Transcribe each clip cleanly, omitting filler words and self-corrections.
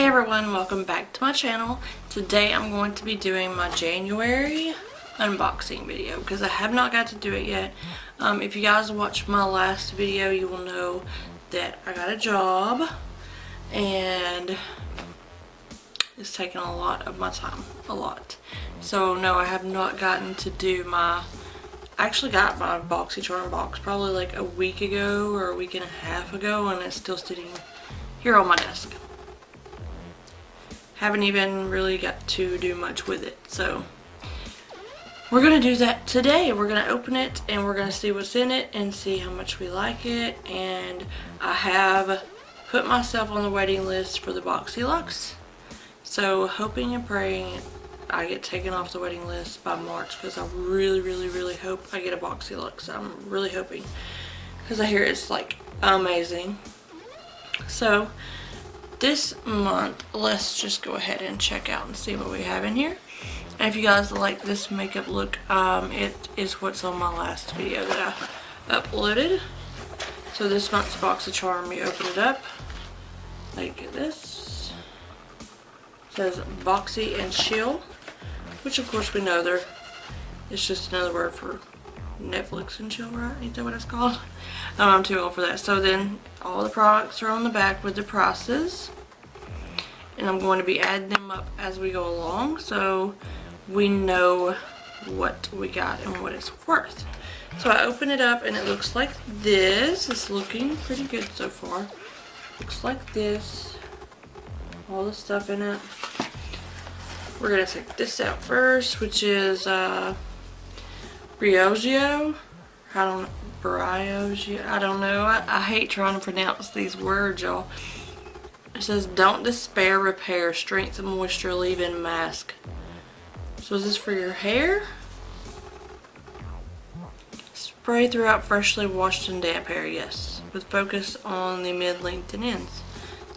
everyone, welcome back to my channel. Today I'm going to be doing my January unboxing video because I have not got to do it yet. If you guys watched my last video, you will know that I got a job and it's taken a lot of my time, a lot. So no, I have not gotten to do I actually got my Boxycharm box probably like a week ago or a week and a half ago, and it's still sitting here on my desk. Haven't even really got to do much with it, so we're gonna do that today. We're gonna open it and we're gonna see what's in it and see how much we like it. And I have put myself on the waiting list for the Boxyluxe, so hoping and praying I get taken off the waiting list by March, because I really hope I get a Boxyluxe. I'm really hoping, because I hear it's like amazing. So this month, let's just go ahead and check out and see what we have in here. And if you guys like this makeup look, it is what's on my last video that I uploaded. So this month's Boxycharm, you open it up like this. It says Boxy and Chill, which of course we know it's just another word for Netflix and chill, right? Ain't that what it's called? I'm too old for that. So then all the products are on the back with the prices, and I'm going to be adding them up as we go along so we know what we got and what it's worth. So I open it up and it looks like this. It's looking pretty good so far. Looks like this. All the stuff in it. We're going to take this out first, which is Briogeo. I don't know. I hate trying to pronounce these words, y'all. It says, don't despair, repair, strength and moisture leave-in mask. So is this for your hair? Spray throughout freshly washed and damp hair, yes. With focus on the mid-length and ends.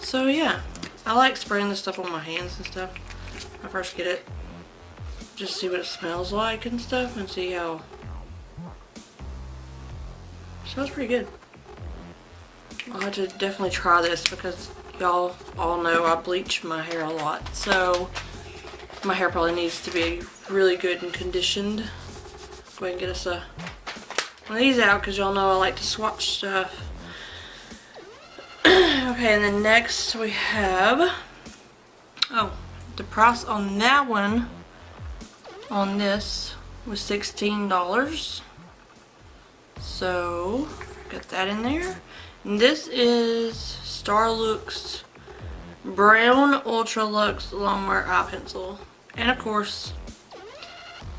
So yeah, I like spraying this stuff on my hands and stuff. When I first get it, just see what it smells like and stuff, and see how. Smells pretty good. I'll have to definitely try this because y'all all know I bleach my hair a lot, so my hair probably needs to be really good and conditioned. Go ahead and get us one of these out because y'all know I like to swatch stuff. Okay, and then next we have, the price on that one, on this, was $16. So, got that in there. And this is Starlux Brown Ultra Luxe Longwear Eye Pencil. And of course,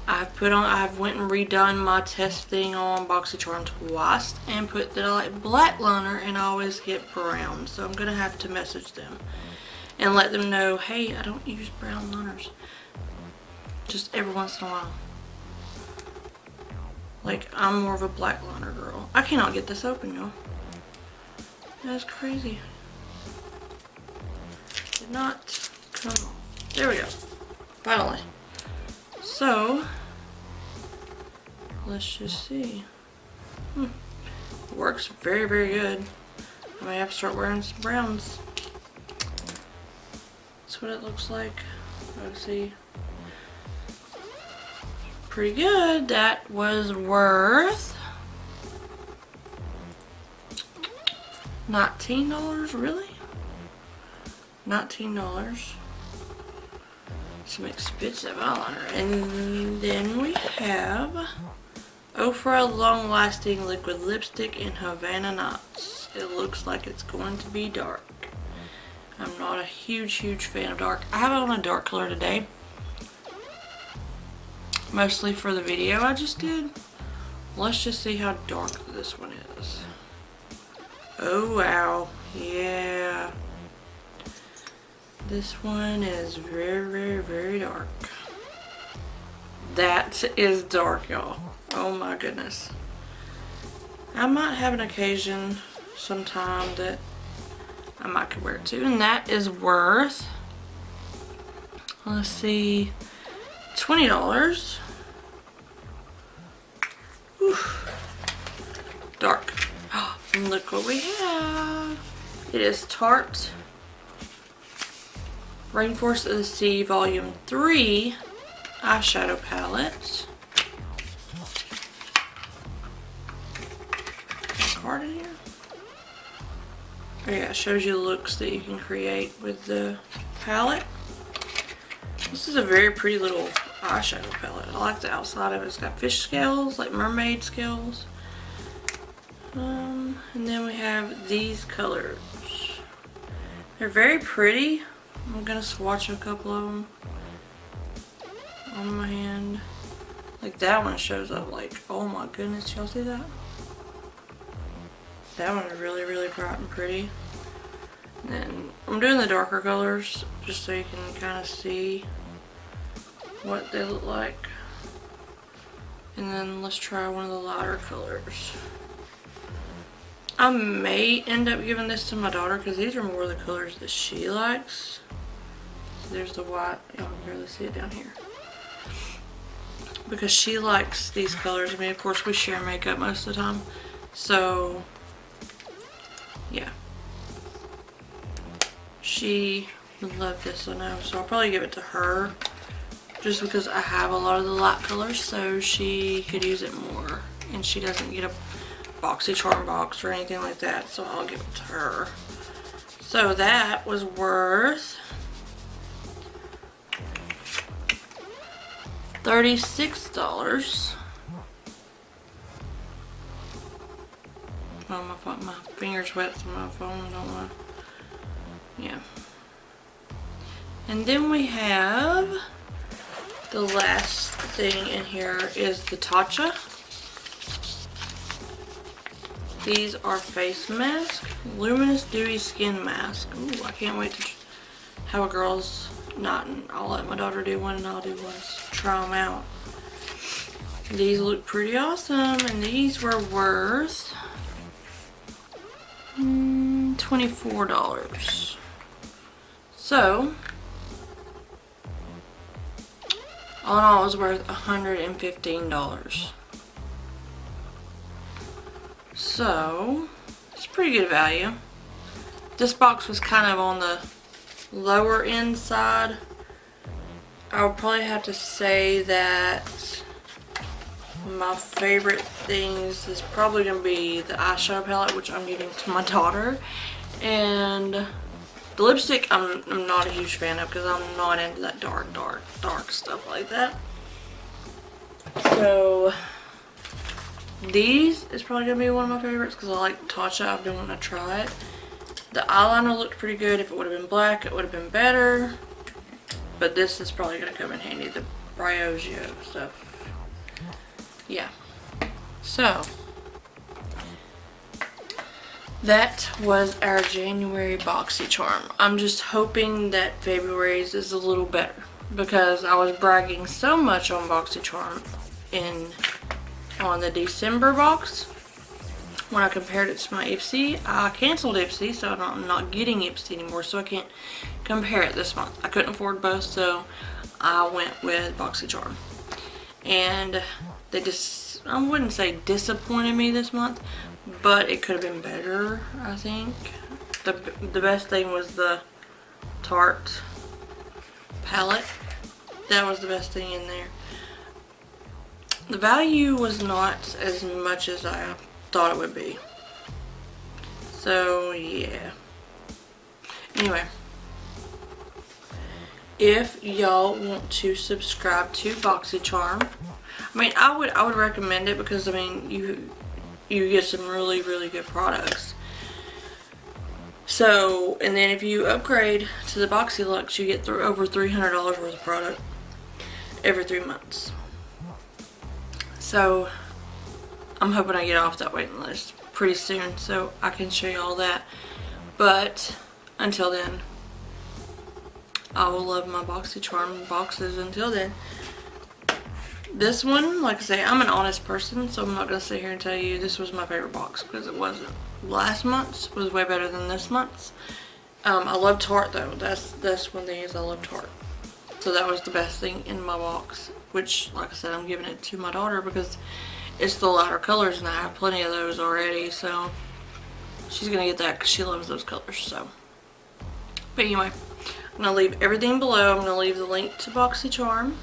I've went and redone my test thing on Boxycharm twice and put that I like black liner and I always get brown. So I'm gonna have to message them and let them know, hey, I don't use brown liners. Just every once in a while. Like, I'm more of a black liner girl. I cannot get this open, y'all. That's crazy. Did not come off. There we go. Finally. So, let's just see. It works very good. I may have to start wearing some browns. That's what it looks like. Let's see. Pretty good. That was worth $19, really? $19. Some expensive eyeliner. And then we have Ofra Long Lasting Liquid Lipstick in Havana Nights. It looks like it's going to be dark. I'm not a huge fan of dark. I have it on a dark color today. Mostly for the video I just did. Let's just see how dark this one is. Oh wow, yeah. This one is very dark. That is dark, y'all. Oh my goodness. I might have an occasion sometime that I might could wear it too, and that is worth, let's see, $20. Dark. And look what we have. It is Tarte Rainforest of the Sea Volume 3 eyeshadow palette. Card in here. Oh yeah, it shows you the looks that you can create with the palette. This is a very pretty little eyeshadow palette. I like the outside of it. It's got fish scales, like mermaid scales. And then we have these colors. They're very pretty. I'm gonna swatch a couple of them on my hand. Like that one shows up like, oh my goodness, y'all see that? That one is really, really bright and pretty. And then I'm doing the darker colors just so you can kind of see what they look like. And then let's try one of the lighter colors. I may end up giving this to my daughter because these are more the colors that she likes. So there's the white. Y'all can barely see it down here. Because she likes these colors. I mean, of course, we share makeup most of the time. So, yeah. She would love this, I know. So I'll probably give it to her. Just because I have a lot of the light colors, so she could use it more. And she doesn't get a Boxycharm box or anything like that, so I'll give it to her. So that was worth $36. Oh, my finger's wet from my phone, I don't know. Yeah. And then we have the last thing in here is the Tatcha. These are face masks. Luminous Dewy Skin Mask. Ooh, I can't wait to have a girls' night, and I'll let my daughter do one and I'll do one. Try them out. These look pretty awesome, and these were worth $24. So, all in all, it was worth $115. So, it's pretty good value. This box was kind of on the lower end side. I would probably have to say that my favorite things is probably going to be the eyeshadow palette, which I'm giving to my daughter. And the lipstick I'm not a huge fan of because I'm not into that dark stuff like that. So these is probably going to be one of my favorites because I like Tatcha. I've been wanting to try it. The eyeliner looked pretty good. If it would have been black, it would have been better. But this is probably going to come in handy, the Briogeo stuff. Yeah. So, that was our January Boxycharm. I'm just hoping that February's is a little better because I was bragging so much on Boxycharm on the December box. When I compared it to my Ipsy, I canceled Ipsy, so I'm not getting Ipsy anymore, so I can't compare it this month. I couldn't afford both, so I went with Boxycharm. And they just, I wouldn't say disappointed me this month, but it could have been better, I think. The best thing was the Tarte palette. That was the best thing in there. The value was not as much as I thought it would be. So yeah. Anyway, if y'all want to subscribe to Boxycharm, I mean, I would recommend it because I mean you get some really good products. So, and then if you upgrade to the BoxyLuxe, you get over $300 worth of product every 3 months. So I'm hoping I get off that waiting list pretty soon so I can show you all that. But until then, I will love my Boxycharm boxes until then. This one, like I say, I'm an honest person, so I'm not going to sit here and tell you this was my favorite box because it wasn't. Last month's was way better than this month's. I love Tarte though. That's one thing is I love Tarte. So that was the best thing in my box, which, like I said, I'm giving it to my daughter because it's the lighter colors and I have plenty of those already, so she's gonna get that because she loves those colors. So, but anyway, I'm gonna leave everything below. I'm gonna leave the link to Boxycharm,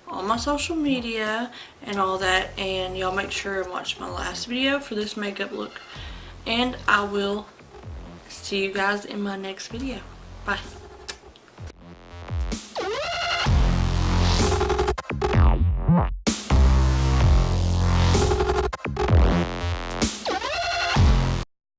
all my social media and all that, and y'all make sure and watch my last video for this makeup look, and I will see you guys in my next video. Bye.